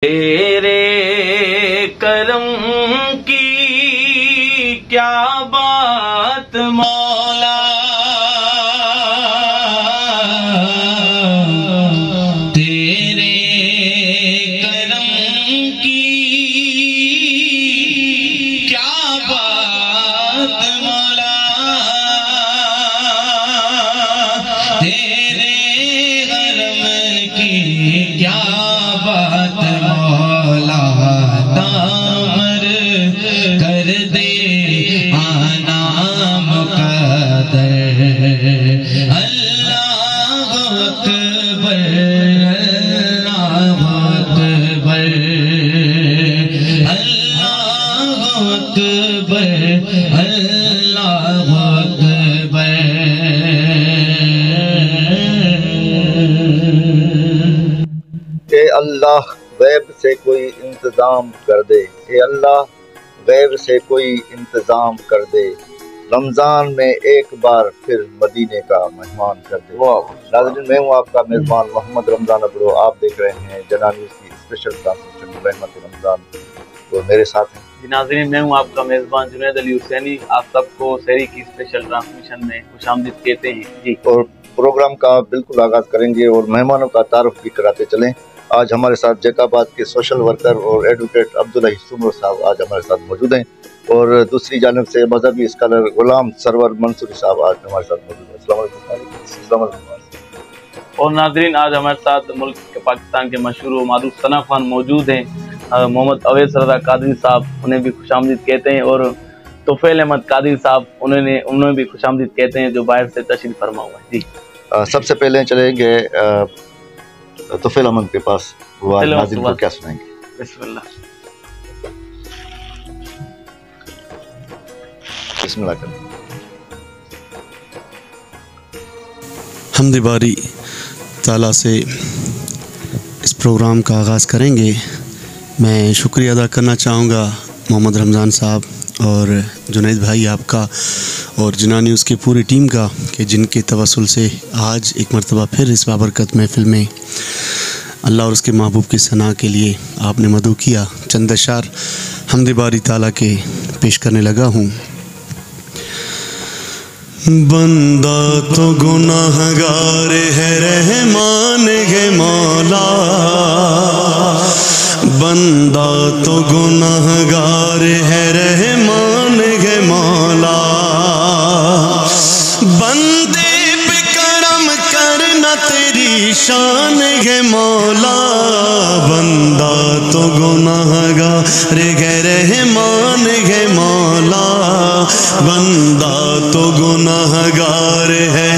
تیرے کرم کی کیا بات مولا، تیرے کرم کی کیا بات مولا، تیرے کرم کی کیا بات مولا، تامر کر دے آنا مقدر، اللہ اکبر اللہ اکبر اللہ اکبر اللہ اکبر۔ اے اللہ غیب سے کوئی انتظام کر دے، اے اللہ غیب سے کوئی انتظام کر دے، رمضان میں ایک بار پھر مدینے کا مہمان کر دے۔ ناظرین، میں ہوں آپ کا میزبان محمد رمضان ابرو، آپ دیکھ رہے ہیں جنا نیوز کی اسپیشل ٹرانسمیشن رحمت رمضان، اور میرے ساتھ ہیں ناظرین، میں ہوں آپ کا میزبان جنید علی حسینی، آپ سب کو سحری کی اسپیشل ٹرانسمیشن میں خوش آمدید کہتے ہیں جی، اور پروگرام کا بالکل آغاز کریں گے اور مہمانوں کا تعارف بھی کراتے چلیں۔ آج ہمارے ساتھ جیک آباد کے سوشل ورکر اور ایڈوکیٹ عبداللہ سمرو صاحب آج ہمارے ساتھ موجود ہیں، اور دوسری جانب سے مذہبی اسکالر غلام سرور منصوری صاحب آج ہمارے ساتھ موجود ہیں۔ السلام علیکم۔ السلام علیکم۔ اور ناظرین، آج ہمارے ساتھ ملک کے پاکستان کے مشہور و معروف ثنا خوان موجود ہیں، محمد اویس رضا قادری صاحب، انہیں بھی خوش آمدید کہتے ہیں، اور توفیل احمد قادری صاحب، انہیں بھی خوش آمدید کہتے ہیں جو باہر سے تشریف فرما ہوا ہے جی۔ سب سے پہلے چلیں گے توفیل احمد کے پاس، وہ آج ناظرین کو کیا سنائیں گے؟ بسم اللہ بسم اللہ کریں۔ حمد باری تعالیٰ سے اس پروگرام کا آغاز کریں گے۔ میں شکریہ ادا کرنا چاہوں گا محمد رمضان صاحب اور جنید بھائی آپ کا اور جنا نیوز کی پوری ٹیم کا، کہ جن کے توسل سے آج ایک مرتبہ پھر اس بابرکت محفل میں اللہ اور اس کے محبوب کی ثنا کے لیے آپ نے مدعو کیا۔ چند اشعار حمد باری تعالیٰ کے پیش کرنے لگا ہوں۔ بندہ تو گناہگار ہے، رحمان ہے مولا، بندہ تو گناہگار ہے، رحمان ہے مولا، بندے پہ کرم کرنا تیری شان ہے مولا، بندہ تو گناہگار ہے، رحمان ہے مولا، بندہ تو گناہگار ہے،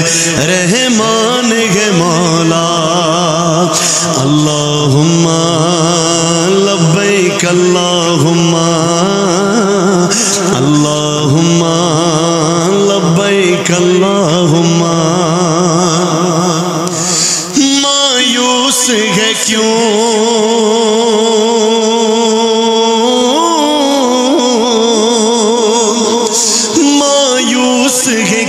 رحمان ہے مولا، اللہم لبیک اللہم اللہم لبیک اللہم۔ مایوس ہے کیوں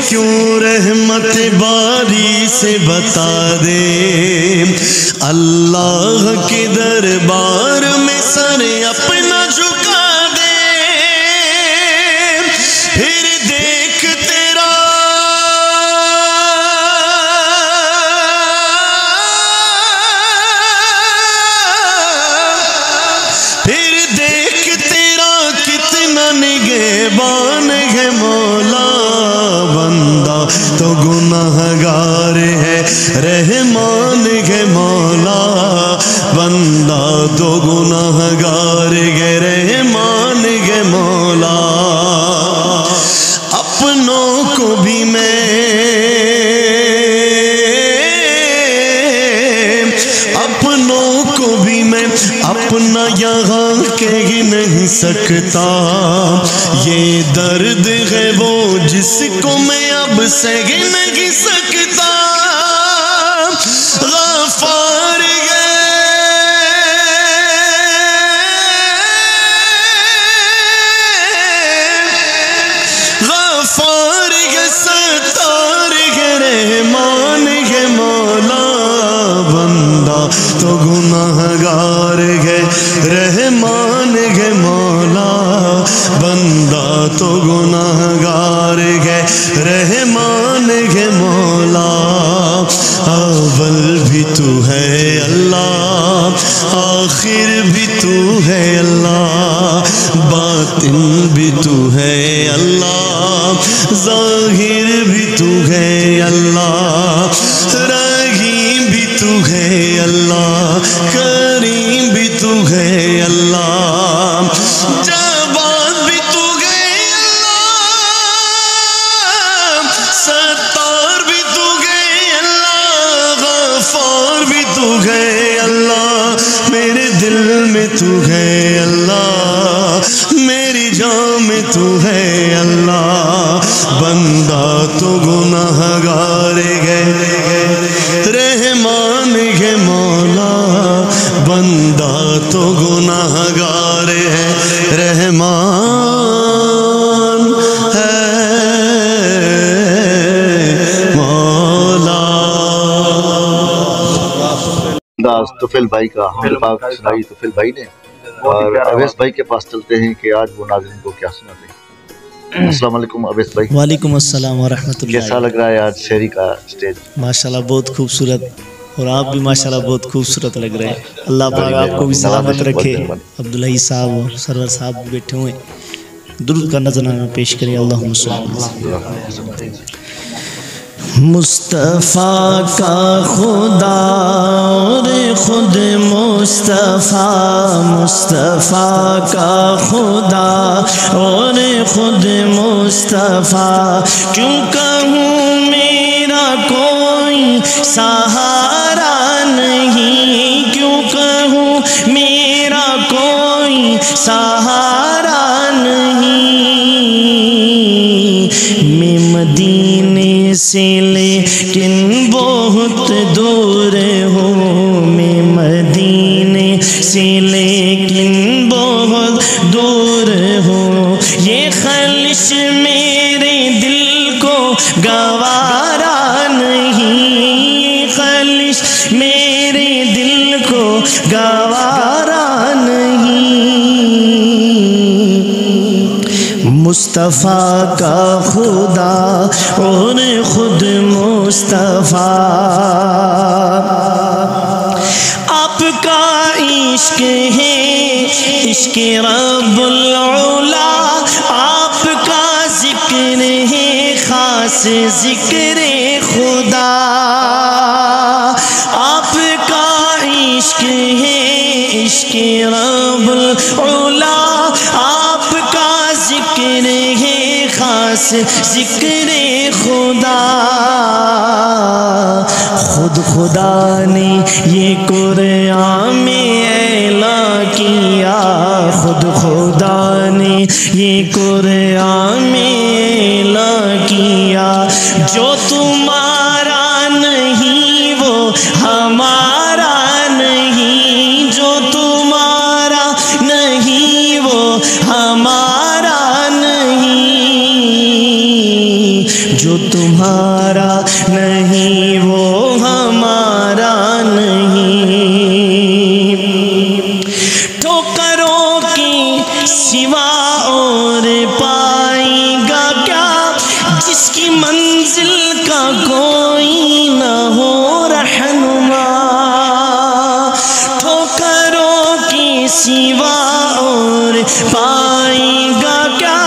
کیوں رحمت باری سے بتا دے، اللہ کے دربار میں سر اپنا جھکا دے، پھر دیکھ تیرا کتنا نگہبان ہے مولا، بندہ تو گناہگار ہے، رحمان ہے مولا، بندہ تو گناہگار ہے، رحمان ہے مولا، اپنوں کو بھی میں اپنا یہاں کہہ نہیں سکتا، یہ درد ہے وہ جس کو میں اب سہ نہیں سکتا، غفار ستار ہے، رحمان ہے مولا، بندہ تو گناہگار ہے، رحمان ہے مولا بندہ تو گناہگار ہے رحمان ہے مولا اول بھی تو ہے اللہ آخر بھی تو ہے اللہ باطن بھی تو ہے اللہ ظاہر بھی تو ہے اللہ رحیم بھی تو ہے اللہ کریم بھی تو ہے اللہ جبار بھی تو ہے اللہ ستار بھی تو ہے اللہ غفار بھی تو ہے اللہ میرے دل میں تو ہے اللہ میری جان میں تو ہے اللہ بندہ تو گناہگار ہے رحمان ہے مولا بندہ تو گناہگار ہے رحمان ہے مولا انداز طفیل بھائی کا حمد پاک سنائی طفیل بھائی نے، اور اویس بھائی کے پاس چلتے ہیں کہ آج وہ ناظرین کو کیا سناتے ہیں۔ السلام علیکم اویس بھائی، وعلیکم السلام ورحمۃ اللہ۔ کیسا لگ رہا ہے آج شہری کا اسٹیج؟ ماشاءاللہ بہت خوبصورت، اور آپ بھی ماشاءاللہ بہت خوبصورت لگ رہے ہیں۔ اللہ پاک آپ کو بھی سلامت رکھے۔ عبداللہ صاحب اور سرور صاحب بھی بیٹھے ہوئے، درود کا نذرانہ پیش کریں۔ اللہم صلی اللہ علیہ وسلم۔ مصطفیٰ کا خدا اور خود مصطفیٰ، مصطفیٰ کا خدا اور خود مصطفیٰ، کیوں کہوں میرا کوئی سہارا نہیں، کیوں کہوں میرا کوئی سہارا نہیں، میں مدینے سے لیکن بہت دور ہوں، میں مدینے سے لیکن بہت دور ہوں، یہ خلش میرے دل کو گوارا نہیں، یہ خلش میرے دل کو گوارا نہیں۔ مصطفیٰ کا خدا اور خود مصطفیٰ، آپ کا عشق ہے عشق رب العلا، آپ کا ذکر ہے خاص ذکر خدا، آپ کا عشق ہے عشق رب العلا، آپ کا ذکر ہے خاص ذکر خدا، خود خدا نے یہ قرآن میں اعلان کیا، خود خدا نے یہ قرآن میں اعلان کیا، جو تمہارا نہیں وہ ہمارا نہیں، جو تمہارا نہیں وہ ہمارا نہیں، جو تمہارا نہیں وہ ہمارا نہیں، ٹھوکروں کی سوا اور پائے گا کیا، جس کی منزل کا کوئی نہ ہو رہنما، ٹھوکروں کی سوا اور پائے گا کیا،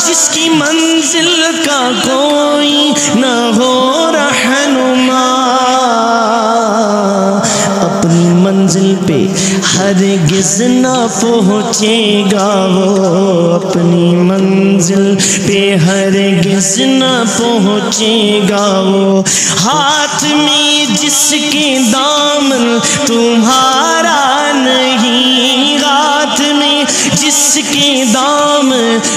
جس کی منزل کا کوئی نہ ہو رہنما، اپنی منزل پہ ہرگز نہ پہنچے گا وہ، اپنی منزل پہ ہرگز نہ پہنچے گا وہ، ہاتھ میں جس کے دامن تمہارا نہیں، ہاتھ میں جس کے دام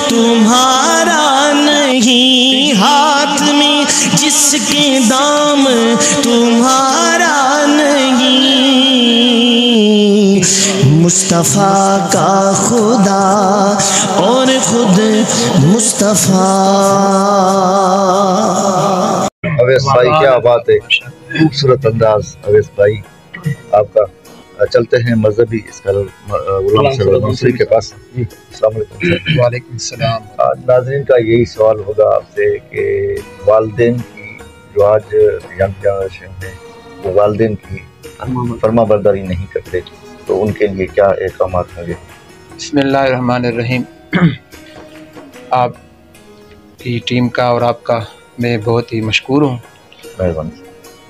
تمہارا نہیں، ہاتھ میں جس کے دام تمہارا نہیں، مصطفیٰ کا خدا اور خود مصطفیٰ۔ اویس بھائی کیا بات ہے، خوبصورت انداز اویس بھائی آپ کا۔ چلتے ہیں مذہبی اسکالر غلام سرور منصوری کے پاس. جی السلام علیکم. وعلیکم السلام. ناظرین کا یہی سوال ہوگا آپ سے کہ والدین کی جو آج ینگ جنریشن ہے وہ والدین کی فرما برداری نہیں کرتے تو ان کے لیے کیا احکامات ہوں گے؟ بسم اللہ الرحمن الرحیم. آپ کی ٹیم کا اور آپ کا میں بہت ہی مشکور ہوں. مہربانی.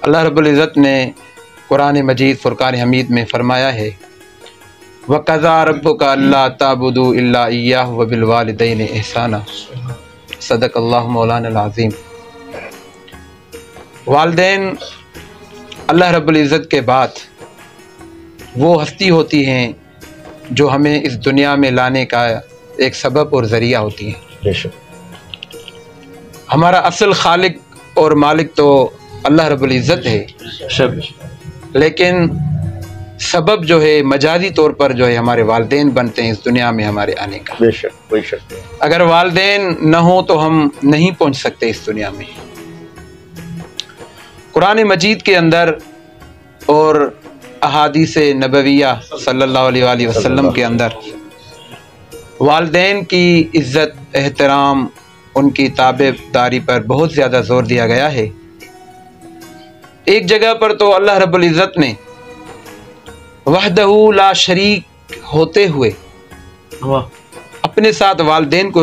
اللہ رب العزت نے قرآن مجید فرقان حمید میں فرمایا ہے وَقَضَىٰ رَبُّكَ أَلَّا تَعْبُدُوا إِلَّا إِيَّاهُ وَبِالْوَالِدَيْنِ إِحْسَانًا. صدق اللہ مولانا العظیم. والدین اللہ رب العزت کے بعد وہ ہستی ہوتی ہیں جو ہمیں اس دنیا میں لانے کا ایک سبب اور ذریعہ ہوتی ہیں. بے شک. ہمارا اصل خالق اور مالک تو اللہ رب العزت ہے، لیکن سبب جو ہے مجازی طور پر جو ہے ہمارے والدین بنتے ہیں اس دنیا میں ہمارے آنے کا. بے شک کوئی شک نہیں. اگر والدین نہ ہوں تو ہم نہیں پہنچ سکتے اس دنیا میں. قرآن مجید کے اندر اور احادیث نبویہ صلی اللہ علیہ وآلہ وسلم کے اندر والدین کی عزت احترام ان کی تابع داری پر بہت زیادہ زور دیا گیا ہے. ایک جگہ پر تو اللہ رب العزت نے وحدہ لا شریک ہوتے ہوئے اپنے ساتھ والدین کو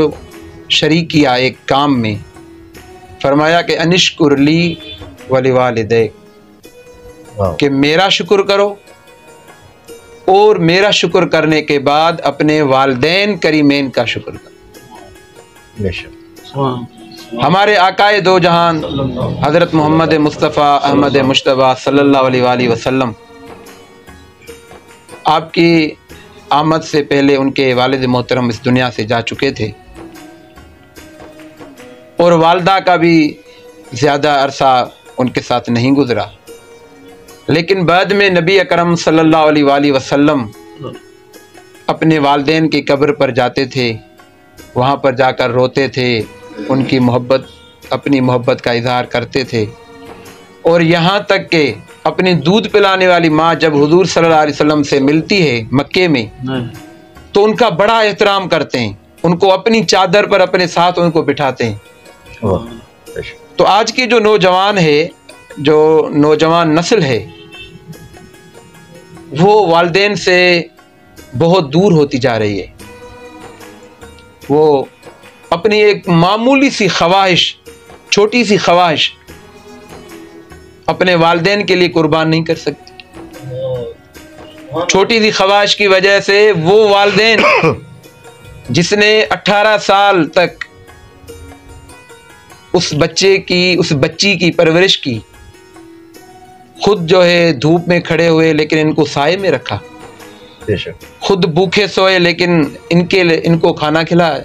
شریک کیا ایک کام میں. فرمایا کہ انشکر لی ولوالدیک، کہ میرا شکر کرو اور میرا شکر کرنے کے بعد اپنے والدین کریمین کا شکر کرو. بے شک. ہمارے آقائے دو جہان حضرت محمد مصطفیٰ احمد مجتبیٰ صلی اللہ علیہ وآلہ وسلم آپ کی آمد سے پہلے ان کے والد محترم اس دنیا سے جا چکے تھے اور والدہ کا بھی زیادہ عرصہ ان کے ساتھ نہیں گزرا. لیکن بعد میں نبی اکرم صلی اللہ علیہ وآلہ وسلم اپنے والدین کی قبر پر جاتے تھے، وہاں پر جا کر روتے تھے، ان کی محبت اپنی محبت کا اظہار کرتے تھے. اور یہاں تک کہ اپنی دودھ پلانے والی ماں جب حضور صلی اللہ علیہ وسلم سے ملتی ہے مکے میں تو ان کا بڑا احترام کرتے ہیں، ان کو اپنی چادر پر اپنے ساتھ ان کو بٹھاتے ہیں. تو آج کی جو نوجوان ہے، جو نوجوان نسل ہے، وہ والدین سے بہت دور ہوتی جا رہی ہے. وہ اپنی ایک معمولی سی خواہش، چھوٹی سی خواہش اپنے والدین کے لیے قربان نہیں کر سکتی. چھوٹی سی خواہش کی وجہ سے وہ والدین جس نے 18 سال تک اس بچی کی پرورش کی، خود جو ہے دھوپ میں کھڑے ہوئے لیکن ان کو سائے میں رکھا، خود بھوکے سوئے لیکن ان کو کھانا کھلایا.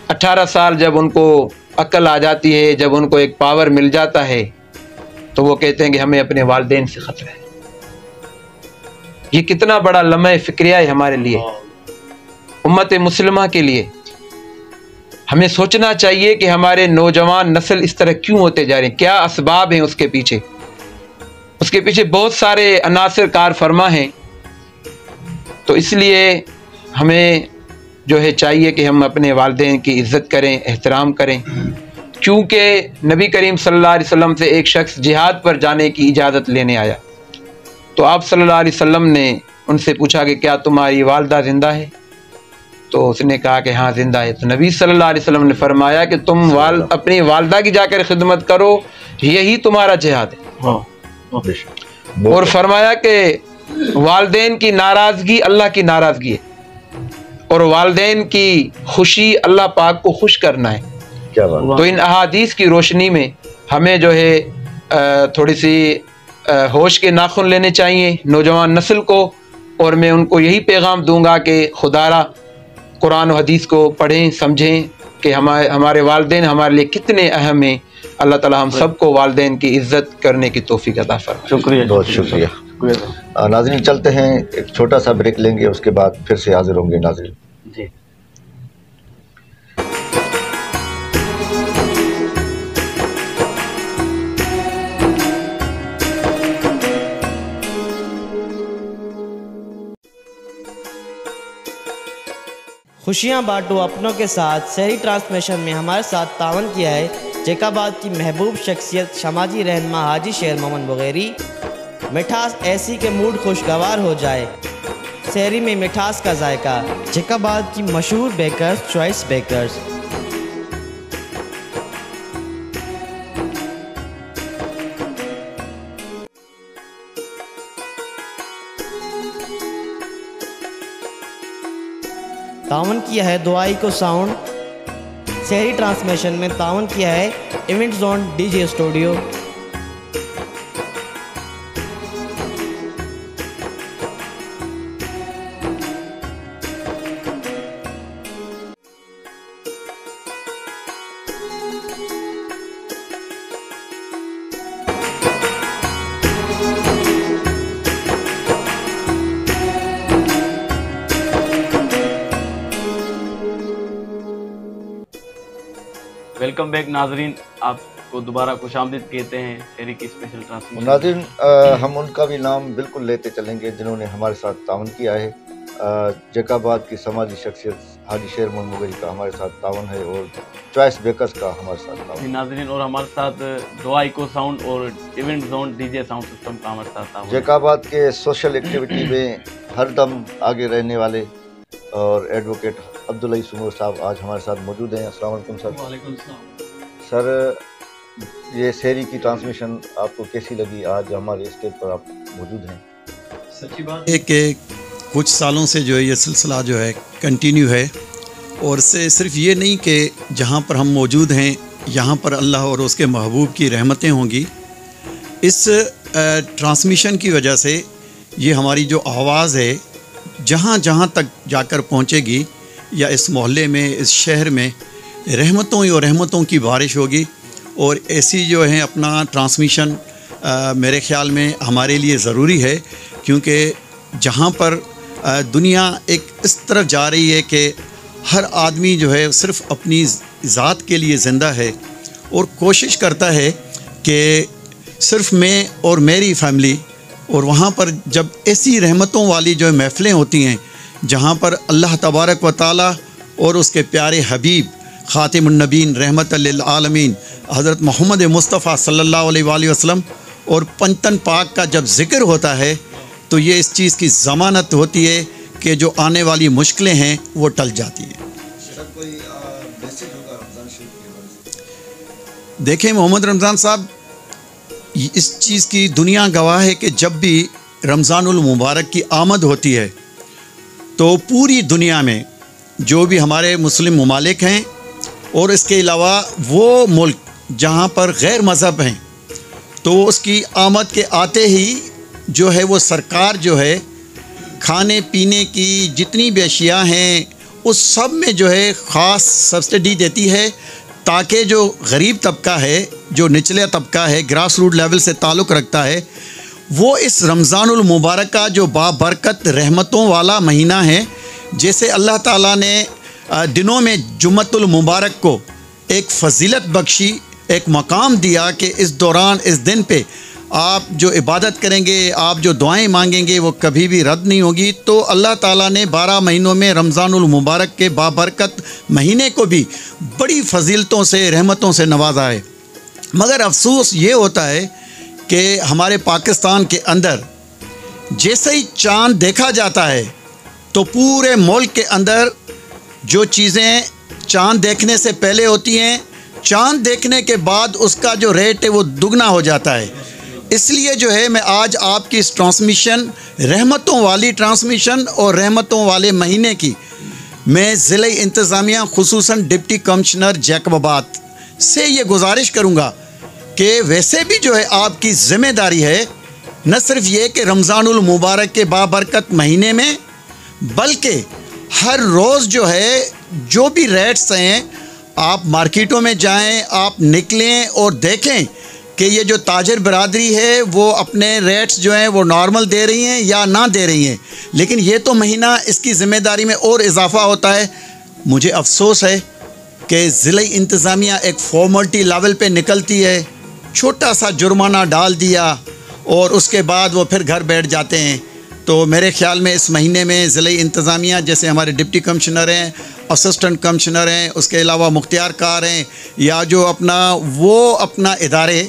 18 سال جب ان کو عقل آ جاتی ہے، جب ان کو ایک پاور مل جاتا ہے تو وہ کہتے ہیں کہ ہمیں اپنے والدین سے خطرہ ہے. یہ کتنا بڑا لمحہ فکریہ ہے ہمارے لیے، امت مسلمہ کے لیے. ہمیں سوچنا چاہیے کہ ہمارے نوجوان نسل اس طرح کیوں ہوتے جا رہے ہیں، کیا اسباب ہیں اس کے پیچھے. اس کے پیچھے بہت سارے عناصر کار فرما ہیں. تو اس لیے ہمیں جو ہے چاہیے کہ ہم اپنے والدین کی عزت کریں، احترام کریں. کیونکہ نبی کریم صلی اللہ علیہ وسلم سے ایک شخص جہاد پر جانے کی اجازت لینے آیا تو آپ صلی اللہ علیہ وسلم نے ان سے پوچھا کہ کیا تمہاری والدہ زندہ ہے؟ تو اس نے کہا کہ ہاں زندہ ہے. تو نبی صلی اللہ علیہ وسلم نے فرمایا کہ تم اپنی والدہ کی جا کر خدمت کرو، یہی تمہارا جہاد ہے. اور فرمایا کہ والدین کی ناراضگی اللہ کی ناراضگی ہے اور والدین کی خوشی اللہ پاک کو خوش کرنا ہے. تو ان احادیث کی روشنی میں ہمیں جو ہے تھوڑی سی ہوش کے ناخن لینے چاہیے نوجوان نسل کو. اور میں ان کو یہی پیغام دوں گا کہ خدارا قرآن و حدیث کو پڑھیں، سمجھیں کہ ہمارے والدین ہمارے لیے کتنے اہم ہیں. اللہ تعالیٰ ہم سب کو والدین کی عزت کرنے کی توفیق عطا فرمائے. شکریہ، بہت شکریہ. ناظرین چلتے ہیں، ایک چھوٹا سا بریک لیں گے، اس کے بعد پھر سے حاضر ہوں گے ناظرین. جی. خوشیاں بانٹو اپنوں کے ساتھ سحری ٹرانسمیشن میں ہمارے ساتھ تعاون کیا ہے جیکاباد کی محبوب شخصیت سماجی رہنما حاجی شیر محمد بغیری۔ مٹھاس ایسی کہ موڈ خوشگوار ہو جائے، سحری میں مٹھاس کا ذائقہ، جیکاباد کی مشہور بیکرز چوائس بیکرز۔ تعاون کیا ہے دعائی کو ساؤنڈ، سحری ٹرانسمیشن میں تعاون کیا ہے event zone D J studio. Welcome back ناظرین، آپ کو دوبارہ خوش آمدید کہتے ہیں سحری کی اسپیشل ٹرانسمیشن۔ ناظرین، ہم ان کا بھی نام بالکل لیتے چلیں گے جنہوں نے ہمارے ساتھ تعاون کیا ہے۔ جیکاباد کی سماجی شخصیت حاجی شیر محمد بغیری کا ہمارے ساتھ تعاون ہے، اور چوائس بیکرز کا ہمارے ساتھ تعاون ہے۔ ناظرین، اور ہمارے ساتھ دعائی کو ساؤنڈ اور event zone D J sound system کا ہمارے ساتھ تعاون ہے۔ جیکاباد کے سوشل ایکٹیویٹی میں ہر دم آگے رہنے والے اور ایڈوکیٹ عبداللہ سمور صاحب آج ہمارے ساتھ موجود ہیں۔ السلام علیکم سر۔ وعلیکم السلام سر، یہ سحری کی ٹرانسمیشن آپ کو کیسی لگی؟ آج ہمارے اسٹیج پر آپ موجود ہیں۔ سچی بات ہے کہ کچھ سالوں سے جو ہے یہ سلسلہ جو ہے کنٹینیو ہے، اور اس سے صرف یہ نہیں کہ جہاں پر ہم موجود ہیں یہاں پر اللہ اور اس کے محبوب کی رحمتیں ہوں گی، اس ٹرانسمیشن کی وجہ سے یہ ہماری جو آواز ہے جہاں جہاں تک جا کر پہنچے گی، یا اس محلے میں اس شہر میں رحمتوں اور رحمتوں کی بارش ہوگی۔ اور ایسی جو ہے اپنا ٹرانسمیشن میرے خیال میں ہمارے لیے ضروری ہے، کیونکہ جہاں پر دنیا ایک اس طرف جا رہی ہے کہ ہر آدمی جو ہے صرف اپنی ذات کے لیے زندہ ہے، اور کوشش کرتا ہے کہ صرف میں اور میری فیملی، اور وہاں پر جب ایسی رحمتوں والی جو محفلیں ہوتی ہیں جہاں پر اللہ تبارک و تعالی اور اس کے پیارے حبیب خاتم النبین رحمت للعالمین حضرت محمد مصطفیٰ صلی اللہ علیہ وآلہ وسلم اور پنجتن پاک کا جب ذکر ہوتا ہے، تو یہ اس چیز کی ضمانت ہوتی ہے کہ جو آنے والی مشکلیں ہیں وہ ٹل جاتی ہیں۔ دیکھیں محمد رمضان صاحب، اس چیز کی دنیا گواہ ہے کہ جب بھی رمضان المبارک کی آمد ہوتی ہے تو پوری دنیا میں جو بھی ہمارے مسلم ممالک ہیں، اور اس کے علاوہ وہ ملک جہاں پر غیر مذہب ہیں، تو اس کی آمد کے آتے ہی جو ہے وہ سرکار جو ہے کھانے پینے کی جتنی بھی اشیاء ہیں اس سب میں جو ہے خاص سبسڈی دیتی ہے، تاکہ جو غریب طبقہ ہے، جو نچلے طبقہ ہے، گراس روٹ لیول سے تعلق رکھتا ہے، وہ اس رمضان المبارک کا جو بابرکت رحمتوں والا مہینہ ہے، جیسے اللہ تعالیٰ نے دنوں میں جمعۃ المبارک کو ایک فضیلت بخشی، ایک مقام دیا کہ اس دوران اس دن پہ آپ جو عبادت کریں گے، آپ جو دعائیں مانگیں گے وہ کبھی بھی رد نہیں ہوگی۔ تو اللہ تعالیٰ نے 12 مہینوں میں رمضان المبارک کے بابرکت مہینے کو بھی بڑی فضیلتوں سے، رحمتوں سے نوازا ہے۔ مگر افسوس یہ ہوتا ہے کہ ہمارے پاکستان کے اندر جیسے ہی چاند دیکھا جاتا ہے تو پورے ملک کے اندر جو چیزیں چاند دیکھنے سے پہلے ہوتی ہیں، چاند دیکھنے کے بعد اس کا جو ریٹ ہے وہ دگنا ہو جاتا ہے۔ اس لیے جو ہے میں آج آپ کی اس ٹرانسمیشن، رحمتوں والی ٹرانسمیشن اور رحمتوں والے مہینے کی، میں ضلع انتظامیہ خصوصاً ڈپٹی کمشنر جیکب آباد سے یہ گزارش کروں گا کہ ویسے بھی جو ہے آپ کی ذمہ داری ہے نہ صرف یہ کہ رمضان المبارک کے بابرکت مہینے میں، بلکہ ہر روز جو ہے جو بھی ریٹس ہیں، آپ مارکیٹوں میں جائیں، آپ نکلیں اور دیکھیں کہ یہ جو تاجر برادری ہے وہ اپنے ریٹس جو ہیں وہ نارمل دے رہی ہیں یا نہ دے رہی ہیں، لیکن یہ تو مہینہ اس کی ذمہ داری میں اور اضافہ ہوتا ہے۔ مجھے افسوس ہے کہ ضلع انتظامیہ ایک فارملٹی لیول پہ نکلتی ہے، چھوٹا سا جرمانہ ڈال دیا اور اس کے بعد وہ پھر گھر بیٹھ جاتے ہیں۔ تو میرے خیال میں اس مہینے میں ضلعی انتظامیہ جیسے ہمارے ڈپٹی کمشنر ہیں، اسسٹنٹ کمشنر ہیں، اس کے علاوہ مختار کار ہیں، یا جو اپنا ادارے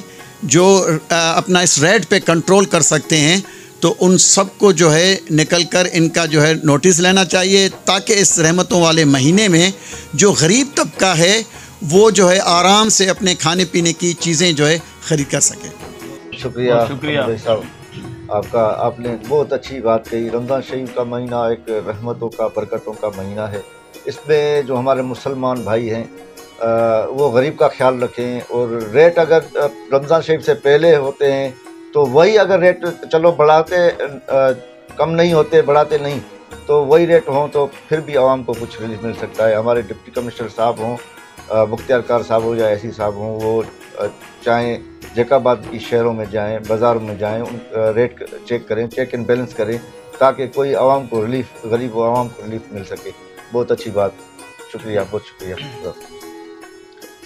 جو اپنا اس ریٹ پہ کنٹرول کر سکتے ہیں، تو ان سب کو جو ہے نکل کر ان کا جو ہے نوٹس لینا چاہیے، تاکہ اس رحمتوں والے مہینے میں جو غریب طبقہ ہے وہ جو ہے آرام سے اپنے کھانے پینے کی چیزیں جو ہے خرید کر سکے۔ شکریہ بھائی صاحب آپ کا، آپ نے بہت اچھی بات کہی۔ رمضان شریف کا مہینہ ایک رحمتوں کا، برکتوں کا مہینہ ہے۔ اس میں جو ہمارے مسلمان بھائی ہیں وہ غریب کا خیال رکھیں، اور ریٹ اگر رمضان شریف سے پہلے ہوتے ہیں تو وہی اگر ریٹ چلو بڑھاتے، کم نہیں ہوتے، بڑھاتے نہیں، تو وہی ریٹ ہوں تو پھر بھی عوام کو کچھ ریلیف مل سکتا ہے۔ ہمارے ڈپٹی کمشنر صاحب ہوں، مختار کار صاحب ہو یا ایسی صاحب ہوں، وہ چاہیں جیکاباد کی شہروں میں جائیں، بازاروں میں جائیں، ان ریٹ چیک کریں، چیک اینڈ بیلنس کریں، تاکہ کوئی عوام کو ریلیف، غریب عوام کو ریلیف مل سکے۔ بہت اچھی بات، شکریہ، بہت شکریہ۔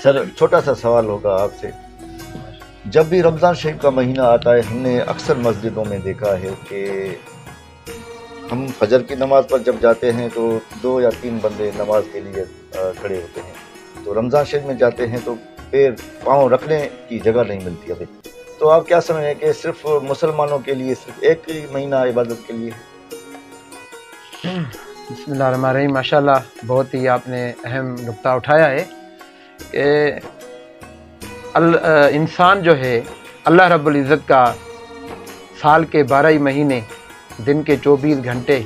سر چھوٹا سا سوال ہوگا آپ سے، جب بھی رمضان شریف کا مہینہ آتا ہے ہم نے اکثر مسجدوں میں دیکھا ہے کہ ہم فجر کی نماز پر جب جاتے ہیں تو 2 یا 3 بندے نماز کے لیے کھڑے ہوتے ہیں، تو رمضان شریف میں جاتے ہیں تو پاؤں رکھنے کی جگہ نہیں ملتی ابھی، تو آپ کیا سمجھیں کہ صرف مسلمانوں کے لیے صرف ایک ہی مہینہ عبادت کے لیے؟ بسم اللہ الرحمن الرحیم، ماشاءاللہ بہت ہی آپ نے اہم نقطہ اٹھایا ہے کہ انسان جو ہے اللہ رب العزت کا سال کے 12 مہینے، دن کے 24 گھنٹے،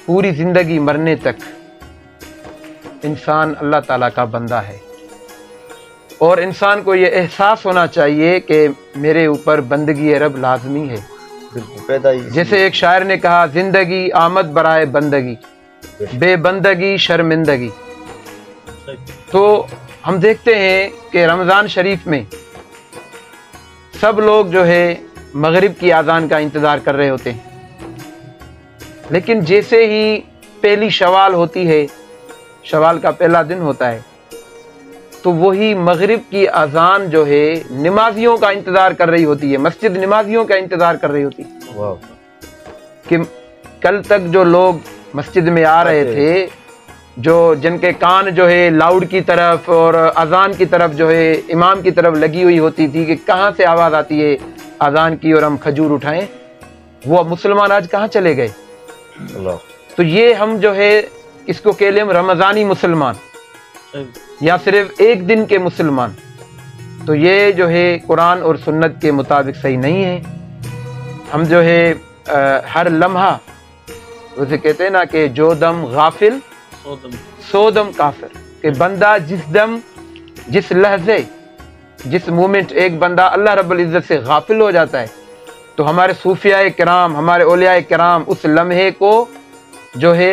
پوری زندگی مرنے تک انسان اللہ تعالیٰ کا بندہ ہے، اور انسان کو یہ احساس ہونا چاہیے کہ میرے اوپر بندگی رب لازمی ہے۔ جیسے ایک شاعر نے کہا، زندگی آمد برائے بندگی، بے بندگی شرمندگی۔ تو ہم دیکھتے ہیں کہ رمضان شریف میں سب لوگ جو ہے مغرب کی اذان کا انتظار کر رہے ہوتے ہیں، لیکن جیسے ہی پہلی شوال ہوتی ہے، شوال کا پہلا دن ہوتا ہے، تو وہی مغرب کی اذان جو ہے نمازیوں کا انتظار کر رہی ہوتی ہے، مسجد نمازیوں کا انتظار کر رہی ہوتی ہے کہ کل تک جو لوگ مسجد میں آ رہے تھے، جو جن کے کان جو ہے لاؤڈ کی طرف اور اذان کی طرف جو ہے امام کی طرف لگی ہوئی ہوتی تھی کہ کہاں سے آواز آتی ہے اذان کی اور ہم کھجور اٹھائیں، وہ مسلمان آج کہاں چلے گئے؟ تو یہ ہم جو ہے اس کو کہہ لیں رمضانی مسلمان یا صرف ایک دن کے مسلمان، تو یہ جو ہے قرآن اور سنت کے مطابق صحیح نہیں ہے۔ ہم جو ہے ہر لمحہ اسے کہتے ہیں نا کہ جو دم غافل سو دم کافر، کہ بندہ جس دم، جس لحظے، جس مومنٹ ایک بندہ اللہ رب العزت سے غافل ہو جاتا ہے، تو ہمارے صوفیاء کرام، ہمارے اولیاء کرام اس لمحے کو جو ہے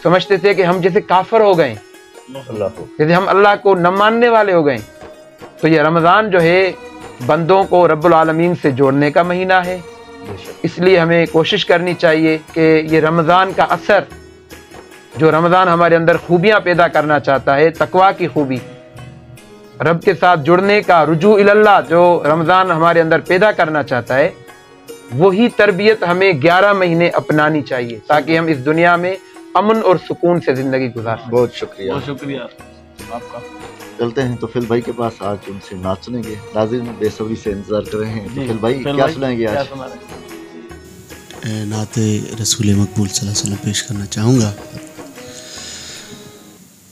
سمجھتے تھے کہ ہم جیسے کافر ہو گئے، جیسے ہم اللہ کو نہ ماننے والے ہو گئے۔ تو یہ رمضان جو ہے بندوں کو رب العالمین سے جوڑنے کا مہینہ ہے، اس لیے ہمیں کوشش کرنی چاہیے کہ یہ رمضان کا اثر، جو رمضان ہمارے اندر خوبیاں پیدا کرنا چاہتا ہے، تقویٰ کی خوبی، رب کے ساتھ جڑنے کا، رجوع اللہ جو رمضان ہمارے اندر پیدا کرنا چاہتا ہے، وہی تربیت ہمیں 11 مہینے اپنانی چاہیے تاکہ ہم اس دنیا میں امن اور سکون سے زندگی گزار سکیں۔ بہت شکریہ، بہت شکریہ آپ کا۔ چلتے ہیں تو فل بھائی کے پاس، آج ان سے نعت سنیں گے، ناظرین بے صبری سے انتظار کر رہے ہیں۔ تو فل بھائی کیا سنائیں گے آج؟ نعت رسول مقبول صلی اللہ علیہ وسلم پیش کرنا چاہوں گا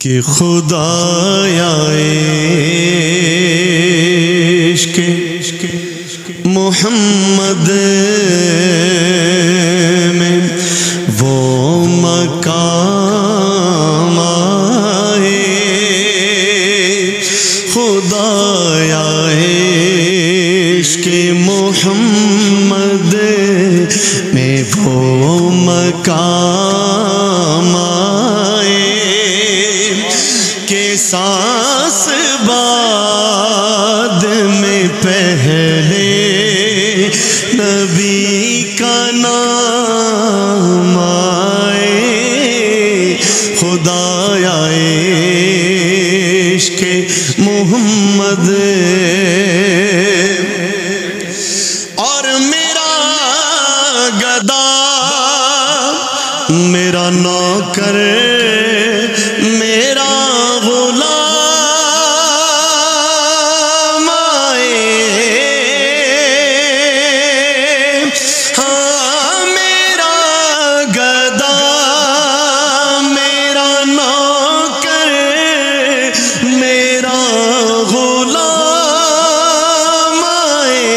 کہ خدایا عشق محمد میں وہ مقام آئے، خدایا عشق محمد میں وہ مقام آئے کہ سانس بعد میں پہلے نبی کا نام آئے، خدایا عشق محمد اور میرا گدا میرا نوکر میرا غلام آئے، ہاں میرا گدا میرا نوکر میرا غلام آئے،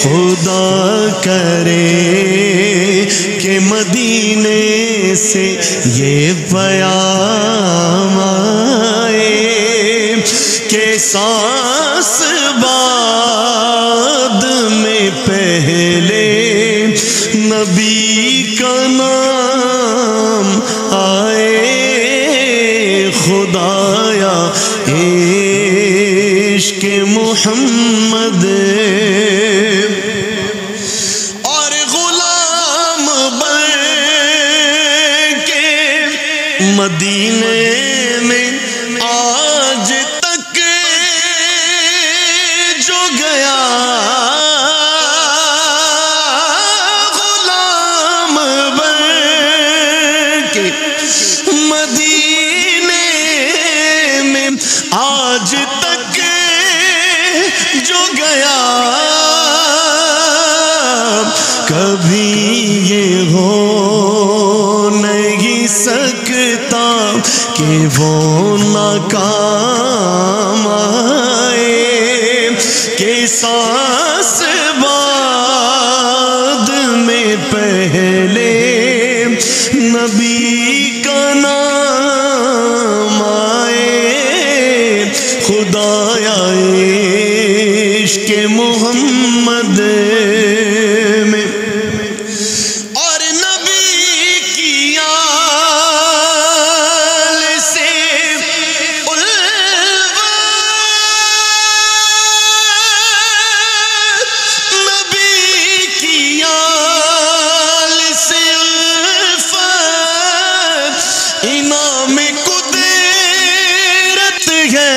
خدا کرے کہ مدینے سے یہ پیام آئے کہ سانس بعد میں پہلے نبی کا نام آئے، خدایا عشق محمد اور غلام بن کے مدینے میں آج تک جو گیا، غلام بن کے مدینے میں آج تک جو گیا، کبھی یہ ہو نہیں سکتا کہ وہ ناکام آئے، کہ سانس بعد میں پہلے نبی کا نام آئے، خدایا عشق محمد میں اور نبی کی آل سے الفت، نبی کی آل سے الفت، انعام قدرت ہے،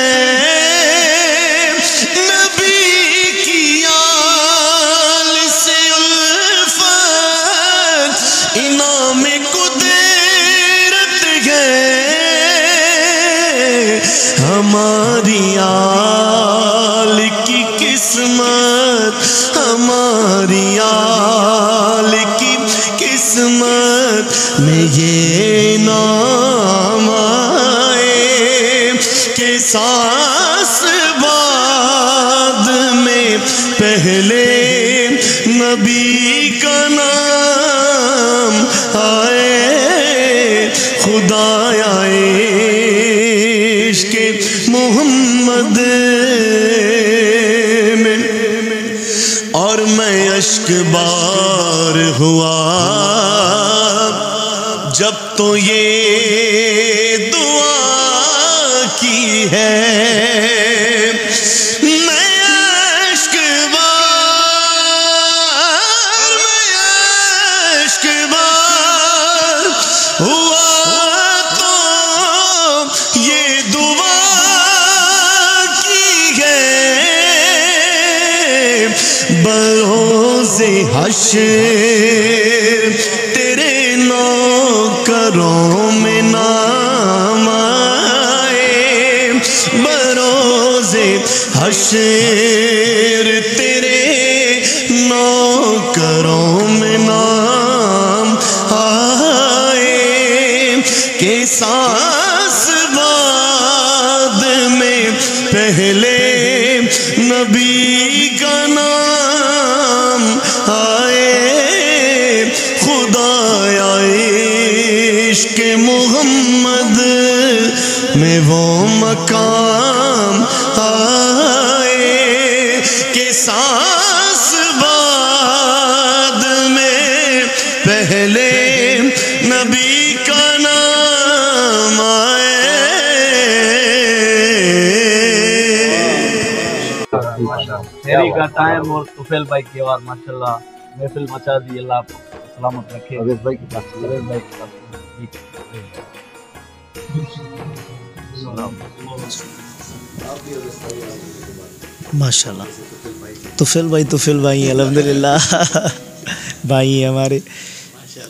انعام قدرت ہے، ہماری آل کی قسمت، ہماری آل کی قسمت میں یہ نام آئے کہ سانس بعد میں پہلے نبی کا نام آئے، خدایا عشق محمد میں اور میں اشک بار ہوا جب تو یہ دعا کی ہے، بروز حشر تیرے نوکروں میں نام آئے، بروز حشر تیرے نوکروں میں نام آئے کہ سانس بعد میں پہلے نبی کا نام آئے، خدایا عشق محمد میں وہ مقام آئے کہ سانس بعد میں پہلے نبی کا نام آئے۔ شہری کا ٹائم اور طفیل بھائی کی آواز ماشاءاللہ محفل مچا دی، اللہ آپ کو سلامت رکھے۔ اویس بھائی کے پاس ماشاءاللہ طفیل بھائی الحمدللہ بھائی ہیں ہمارے،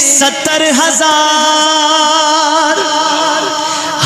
70,000,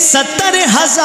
70,000,